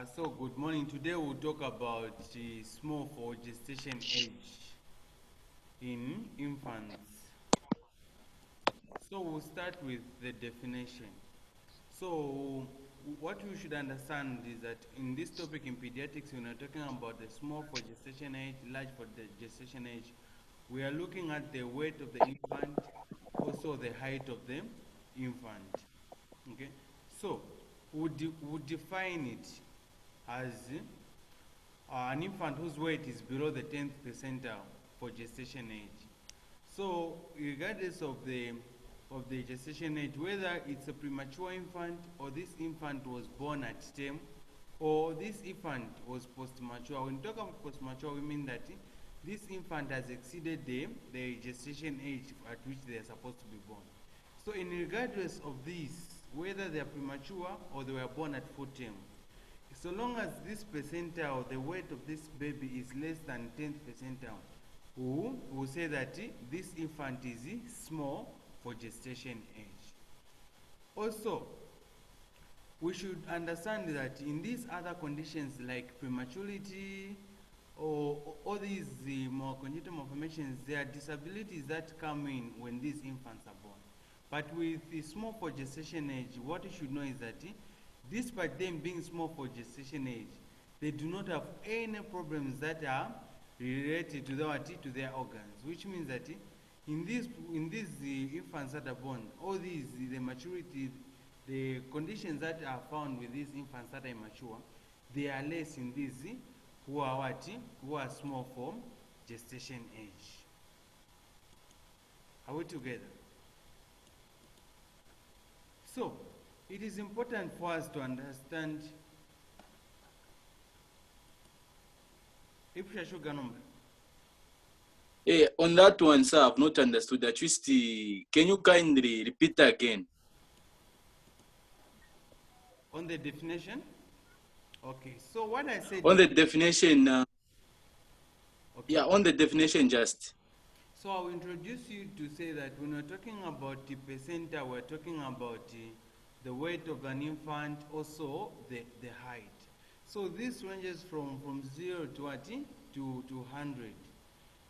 So good morning. Today we'll talk about small for gestation age in infants. So we'll start with the definition. So what you should understand is that in this topic in pediatrics, when we're talking about the small for gestation age, large for the gestation age, we are looking at the weight of the infant, also the height of the infant. Okay, so we'll define it as an infant whose weight is below the 10th percentile for gestation age. So regardless of the gestation age, whether it's a premature infant or this infant was born at term or this infant was post-mature. When we talk about post-mature, we mean that this infant has exceeded the gestation age at which they are supposed to be born. So in regardless of this, whether they are premature or they were born at full term, so long as this percentile, the weight of this baby is less than 10th percentile, we will say that this infant is small for gestation age. Also, we should understand that in these other conditions like prematurity or all these more congenital malformations, there are disabilities that come in when these infants are born. But with the small for gestation age, what you should know is that despite them being small for gestation age, they do not have any problems that are related to their organs, which means that in these infants that are born, all these the maturity, the conditions that are found with these infants that are immature, they are less in these who are small for gestation age. Are we together? So it is important for us to understand if sugar number. On that one, sir, I've not understood that. Can you kindly repeat again? On the definition? Okay, so what I said... On the definition, okay. Yeah, on the definition just. So I'll introduce you to say that when we're talking about the percentile, we're talking about the weight of an infant, also the height. So this ranges from 0 to 100.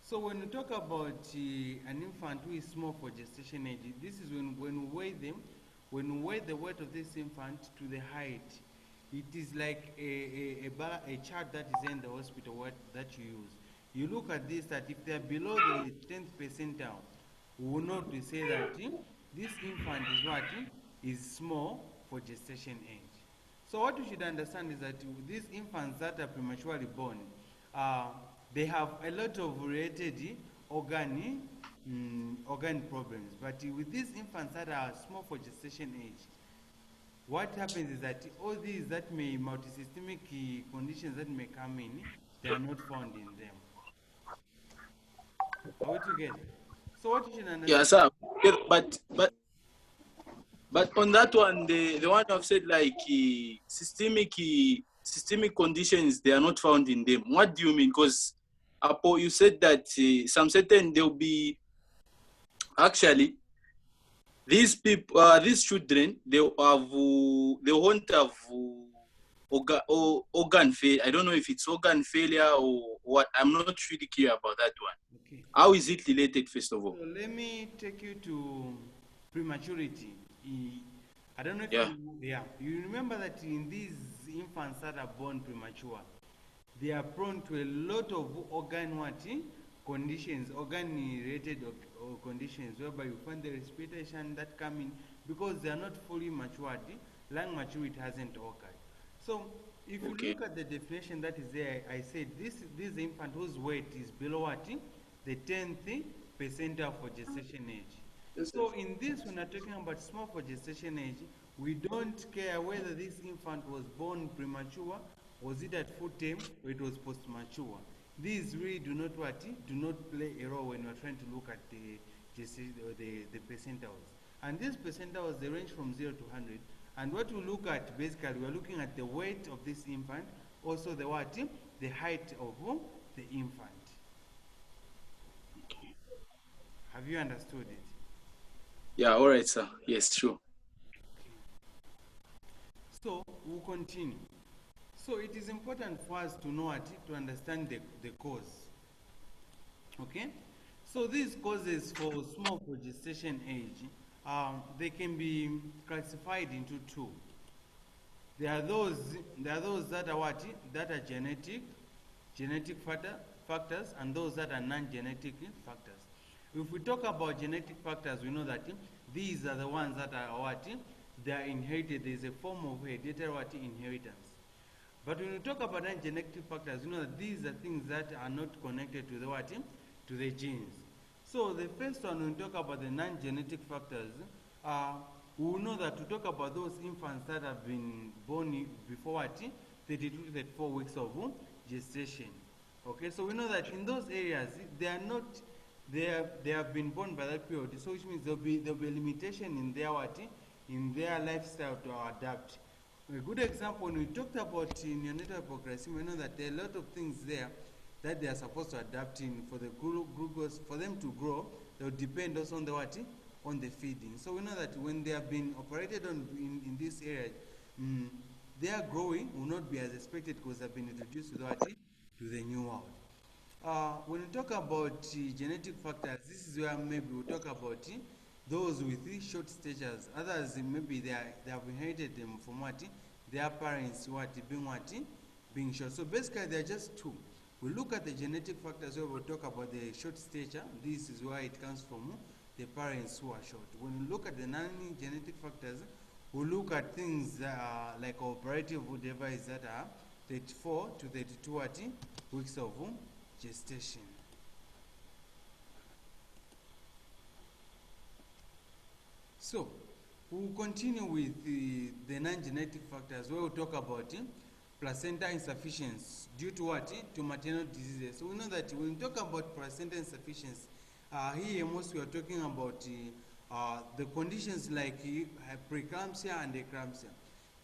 So when we talk about an infant who is small for gestation age, this is when we weigh them, when we weigh the weight of this infant to the height. It is like a chart that is in the hospital that you use. You look at this, that if they are below the 10th percentile, we will know to say that this infant is small for gestation age. So what you should understand is that these infants that are prematurely born, they have a lot of related organ problems. But with these infants that are small for gestation age, what happens is that all these multisystemic conditions that may come in, they are not found in them. Are we together? So what you should understand? Yeah, sir. But on that one, the one I've said like systemic conditions, they are not found in them. What do you mean? Because Apo, you said that some certain there'll be actually these people, these children, they won't have organ failure. I don't know if it's organ failure or what. I'm not really clear about that one. Okay. How is it related, first of all? So let me take you to prematurity. I don't know if you remember that in these infants that are born premature, they are prone to a lot of organ conditions, organ-related conditions, whereby you find the respiration that come in because they are not fully matured. Lung maturity hasn't occurred. So if you look at the definition that is there, I said this infant whose weight is below the 10th percentile for gestation age. So in this, when we're talking about small for gestation age, we don't care whether this infant was born premature, was it at full term, or it was post-mature. These really do not play a role when we're trying to look at the percentiles. And these percentiles, they range from 0 to 100. And what we look at, basically, we're looking at the weight of this infant, also the height of the infant. Have you understood it? Yeah, all right, sir. Yes, true. So we'll continue. So it is important for us to know what, to understand the cause. Okay? So these causes for small for gestation age, they can be classified into two. There are those that are what? That are genetic factors, and those that are non-genetic factors. If we talk about genetic factors, we know that these are the ones that are what? They are inherited. There is a form of hereditary what? Inheritance. But when we talk about non-genetic factors, you know that these are things that are not connected to the what? To the genes. So the first one, when we talk about the non-genetic factors, we will know that to talk about those infants that have been born before what? 32 to 34 weeks of gestation. Okay, so we know that in those areas, they are not, they have been born by that period, so which means there'll be a limitation in their what? In their lifestyle to adapt. A good example, when we talked about neonatal hypoglycemia, we know that there are a lot of things there that they are supposed to adapt in for the glucose, for them to grow. They will depend also on the what? On the feeding. So we know that when they have been operated on in this area, their growing will not be as expected because they've been introduced to the what? To the new world. When we talk about genetic factors, this is where maybe we'll talk about those with short statures. Others maybe they have inherited them from what? Their parents what? Being what? Being short. So basically there are just two. We look at the genetic factors where we talk about the short stature. This is where it comes from, the parents who are short. When we look at the non-genetic factors, we look at things like operative devices that are 34 to 32 what? Weeks of gestation. So, we'll continue with the non-genetic factors where we'll talk about placenta insufficiency due to what? To maternal diseases. So we know that when we talk about placenta insufficiency, here mostly we are talking about the conditions like preeclampsia and eclampsia.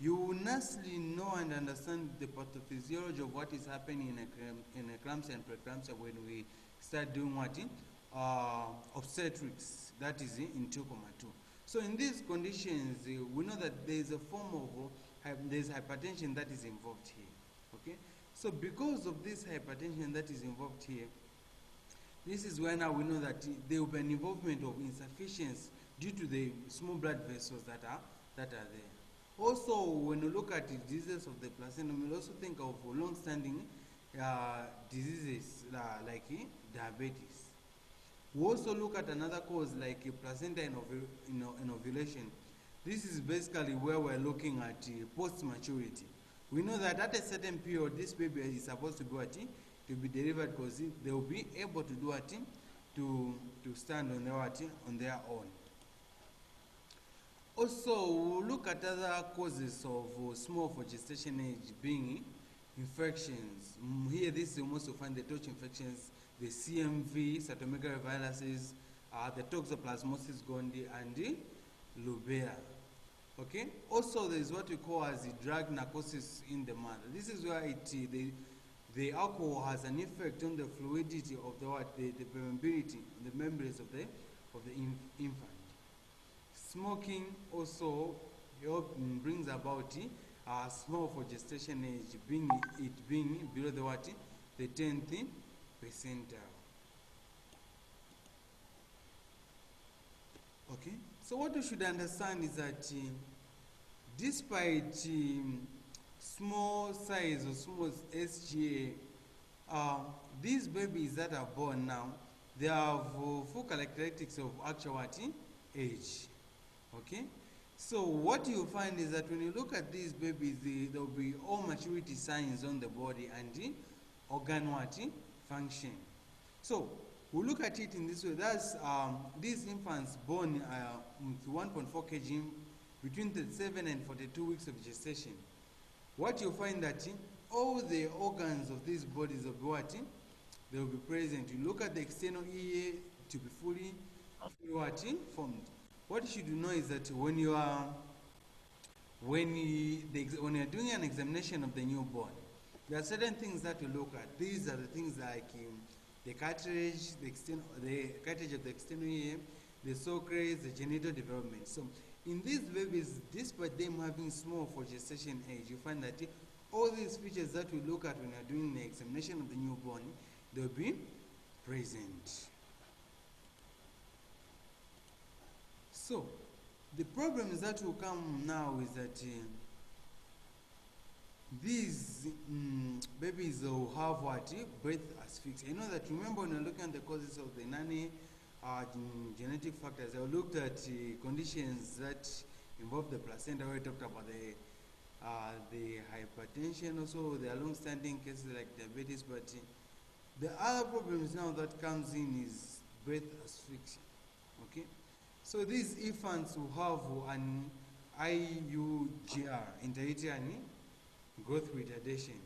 You will nicely know and understand the pathophysiology of what is happening in eclampsia and preeclampsia when we start doing what? Obstetrics, that is in 2,2. So in these conditions, we know that there is a form of, there's hypertension that is involved here. Okay? So because of this hypertension that is involved here, this is where now we know that there will be an involvement of insufficiency due to the small blood vessels that are there. Also, when you look at the diseases of the placenta, we'll also think of long-standing diseases like diabetes. We also look at another cause like placenta in ovulation. This is basically where we're looking at post-maturity. We know that at a certain period, this baby is supposed to be what? To be delivered because they will be able to do what? To stand on their what? On their own. Also, we'll look at other causes of small for gestation age being infections. Here, this you also find the touch infections, the CMV, cytomegaloviruses, the toxoplasmosis gondii, and the rubella. Okay. Also, there is what we call as the drug narcosis in the mother. This is where the alcohol has an effect on the fluidity of the permeability, the membranes of the infant. Smoking also brings about small for gestation age, being below the what? The 10th percentile. Okay. So what we should understand is that despite small size or small SGA, these babies that are born now, they have full characteristics of actual age. Okay? So what you find is that when you look at these babies, there will be all maturity signs on the body and the organ function. So we look at it in this way. That's these infants born with 1.4 kg between 37 and 42 weeks of gestation. What you find that all the organs of these bodies will be what? They will be present. You look at the external ear to be fully formed. What you should know is that when you are doing an examination of the newborn, there are certain things that you look at. These are the things like the cartilage, the cartilage of the external ear, the sulcus, the genital development. So in these babies, despite them having small for gestation age, you find that all these features that we look at when you're doing the examination of the newborn, they'll be present. So, the problems that will come now is that these babies will have what? Breath asphyxia. You know that, remember when you're looking at the causes of the nanny genetic factors, I looked at conditions that involve the placenta, where we talked about the hypertension, also there are long-standing cases like diabetes, but the other problems now that comes in is breath asphyxia. Okay, so these infants will have an IUGR, intrauterine growth retardation.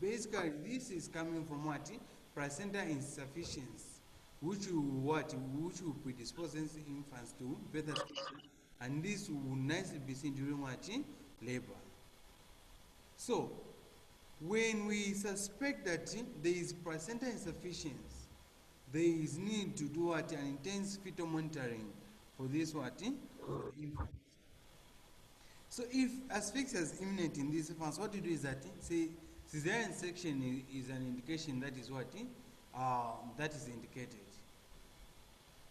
Basically, this is coming from what? Placenta insufficiency, which will predispose infants to breath asphyxia, and this will nicely be seen during what? Labor. So, when we suspect that there is placenta insufficiency, there is need to do what? An intense fetal monitoring for this what? For the infant. So if asphyxia is imminent in these infants, what you do is that, say, cesarean section is an indication that is what? That is indicated.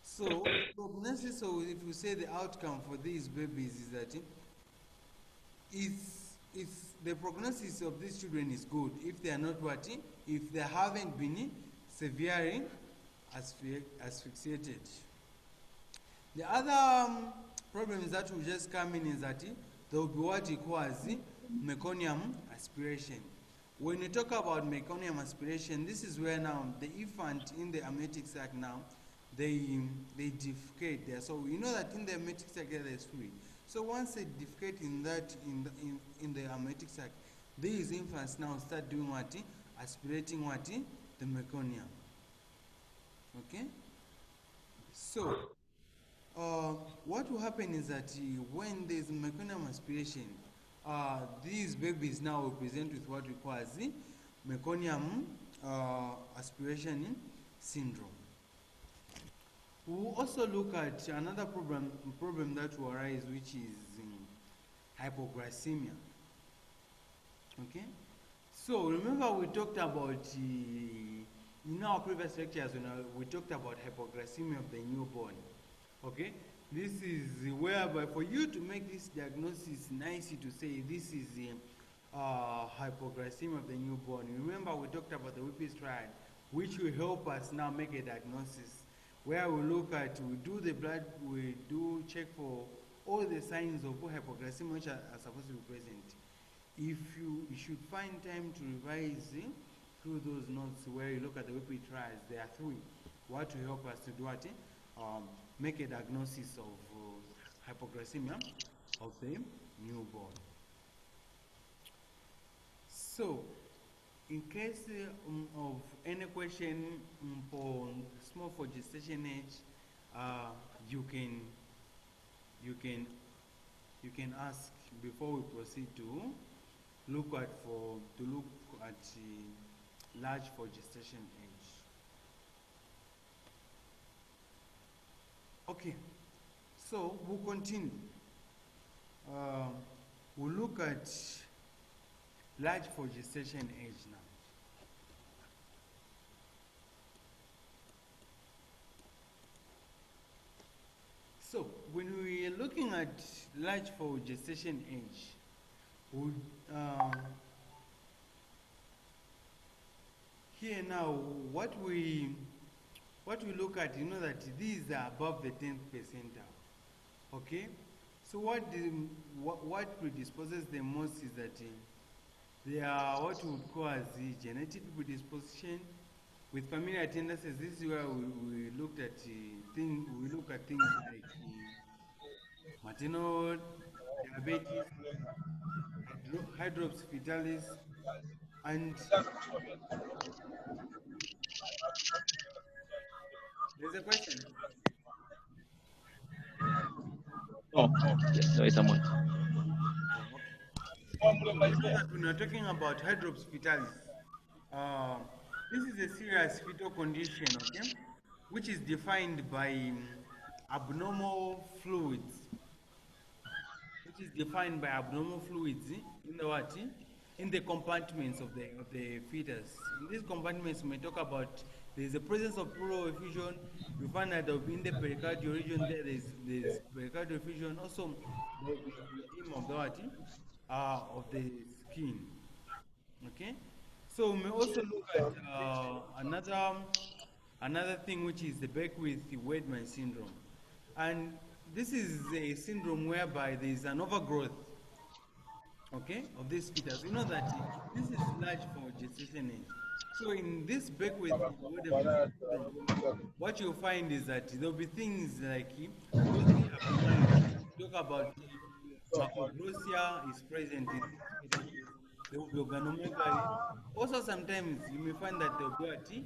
So, prognosis, so if we say the outcome for these babies is that if the prognosis of these children is good, if they are not what? If they haven't been severely asphyxiated. The other problems that will just come in is that there will be what we call as meconium aspiration. When we talk about meconium aspiration, this is where now the infant in the amniotic sac now, they defecate there. So you know that in the amniotic sac there is fluid. So once they defecate in that in the amniotic sac, these infants now start doing what? Aspirating what? The meconium. Okay? So what will happen is that when there's meconium aspiration, these babies now will present with what we call as the meconium aspiration syndrome. We'll also look at another problem that will arise, which is hypoglycemia. Okay? So remember we talked about, in our previous lectures, we talked about hypoglycemia of the newborn. Okay, this is whereby for you to make this diagnosis nicely to say this is hypoglycemia of the newborn. Remember we talked about the Whippy's triad, which will help us now make a diagnosis, where we look at, we do the blood, we do check for all the signs of hypoglycemia which are supposed to be present. If you should find time to revise through those notes where you look at the Whippy triads, there are three. What will help us to do what? Make a diagnosis of hypoglycemia of the newborn. So, in case of any question for small for gestation age, you can ask before we proceed to look at large for gestation age. Okay, so we'll continue. We'll look at large for gestation age now. So when we are looking at large for gestation age, we'll, here now what we look at, you know that these are above the 10th percentile. Okay, so what predisposes them most is that they are what we would call as the genetic predisposition with familial tendencies. This is where we looked at things like maternal diabetes, hydrops fetalis, and there's a question. No, there is someone. Oh, okay. So you know that when we're talking about hydrops fetalis, uh, this is a serious fetal condition, okay, which is defined by abnormal fluids, in the what? in the compartments of the fetus. In these compartments, we may talk about there's the presence of pleural effusion. You find that there will be in the pericardial region there's pericardial effusion. Also, there will be edema of the what? Of the skin. Okay, so we may also look at another thing, which is the Beckwith-Wiedemann syndrome, and this is a syndrome whereby there is an overgrowth, okay, of these fetus. We know that this is large for gestation age. So in this Beckwith-Wiedemann syndrome, what you'll find is that there'll be things like growthy abnormality. Talk about macroglossia is present in these fetuses. There will be organomegaly. Also, sometimes you may find that there will be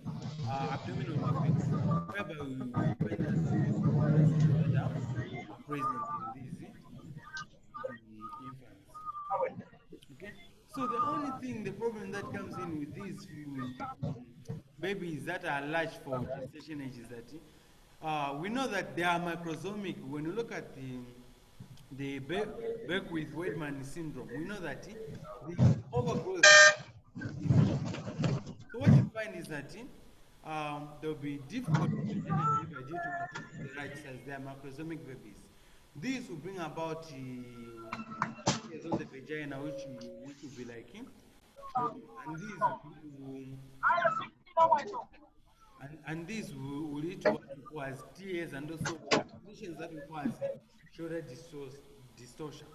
abdominal defects, whereby we find that there will be pregnancies that are present in these infants. Okay, so the only thing, the problem that comes in with these babies that are large for gestation age is that we know that they are microsomic. When you look at the Beckwith-Wiedemann syndrome, we know that the overgrowth is microsomic. So what you find is that there will be difficult vaginal delivery due to what? The right size. They are macrosomic babies. This will bring about tears on the vagina, which will be like and these will, and these will lead to what we call as tears, and also conditions that we call as shoulder distortion.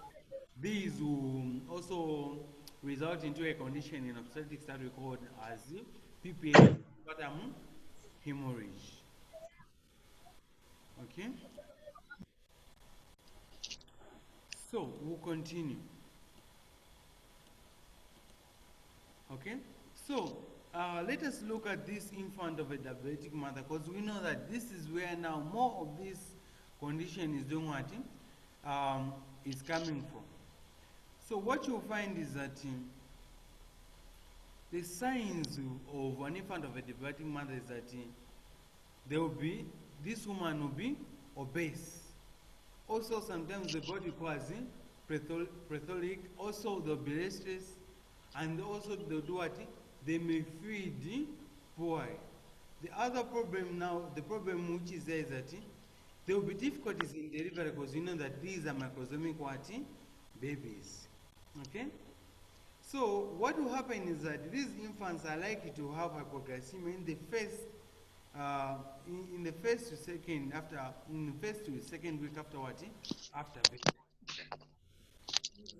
These will also result into a condition in obstetrics that we call as PPH, postpartum hemorrhage. Okay, so we'll continue. Okay, so let us look at this infant of a diabetic mother, because we know that this is where now more of this condition is doing what is coming from. So what you'll find is that the signs of an infant of a diabetic mother is that there will be, this woman will be obese. Also, sometimes the body causes plethoric. Also, they'll be restless, and also they'll do what? They may feed poor. The other problem now, the problem which is there is that there will be difficulties in delivery, because you know that these are microsomic what? Babies. Okay? So what will happen is that these infants are likely to have hypoglycemia in the first in the first to second after in the first to second week after what? After birth.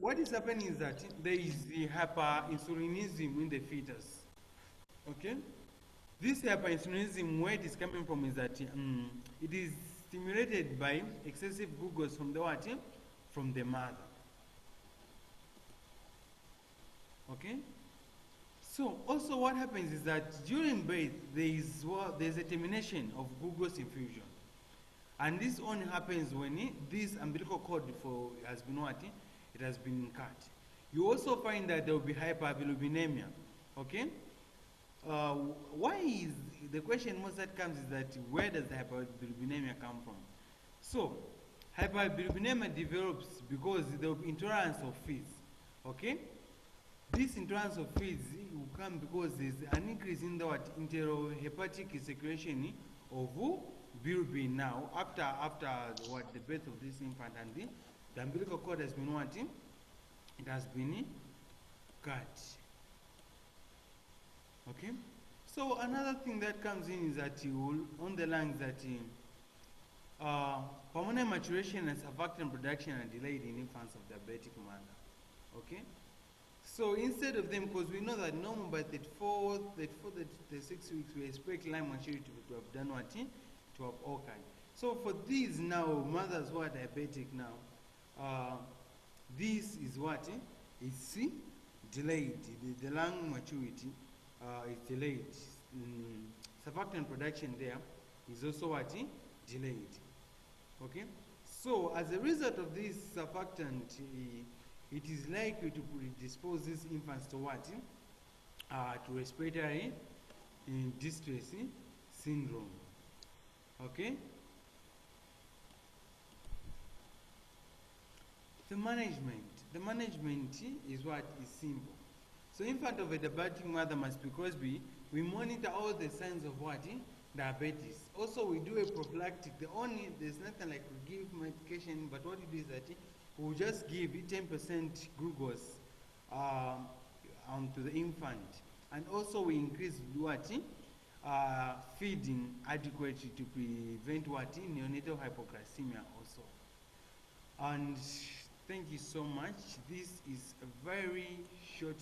What is happening is that there is the hyperinsulinism in the fetus. Okay? This hyperinsulinism, where it is coming from is that it is stimulated by excessive glucose from the what? From the mother. Okay? So also what happens is that during birth there's a termination of glucose infusion. And this only happens when this umbilical cord has been what? It has been cut. You also find that there will be hyperbilirubinemia. Okay? Why is the question most that comes is that where does the hyperbilirubinemia come from? So hyperbilirubinemia develops because there will be intolerance of feeds. Okay? This intolerance of feeds will come because there's an increase in the enterohepatic secretion of bilirubin now after the birth of this infant, and the umbilical cord has been what? It has been cut. Okay? So another thing that comes in is that on the lungs that pulmonary maturation and surfactant production are delayed in infants of diabetic mother. Okay? So instead of them, because we know that normal by 34, 36 weeks, we expect lung maturity to have done what? To have occurred. So for these now, mothers who are diabetic now, this is what? It's delayed. The lung maturity is delayed. Surfactant production there is also what? Delayed. Okay? So as a result of this surfactant, it is likely to predispose these infants to what? To respiratory distress syndrome. Okay? The management is what is simple. So infant of a diabetic mother must be Crosby. We monitor all the signs of what? Diabetes. Also, we do a prophylactic. There's nothing like we give medication, but what we do is that we'll just give 10% glucose to the infant. And also we increase what? Feeding adequately to prevent what? Neonatal hypoglycemia also. And thank you so much. This is a very short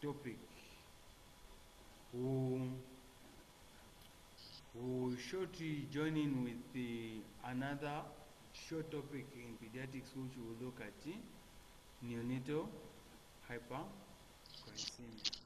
topic. We'll shortly join in with another short topic in pediatrics, which will look at neonatal hyperglycemia.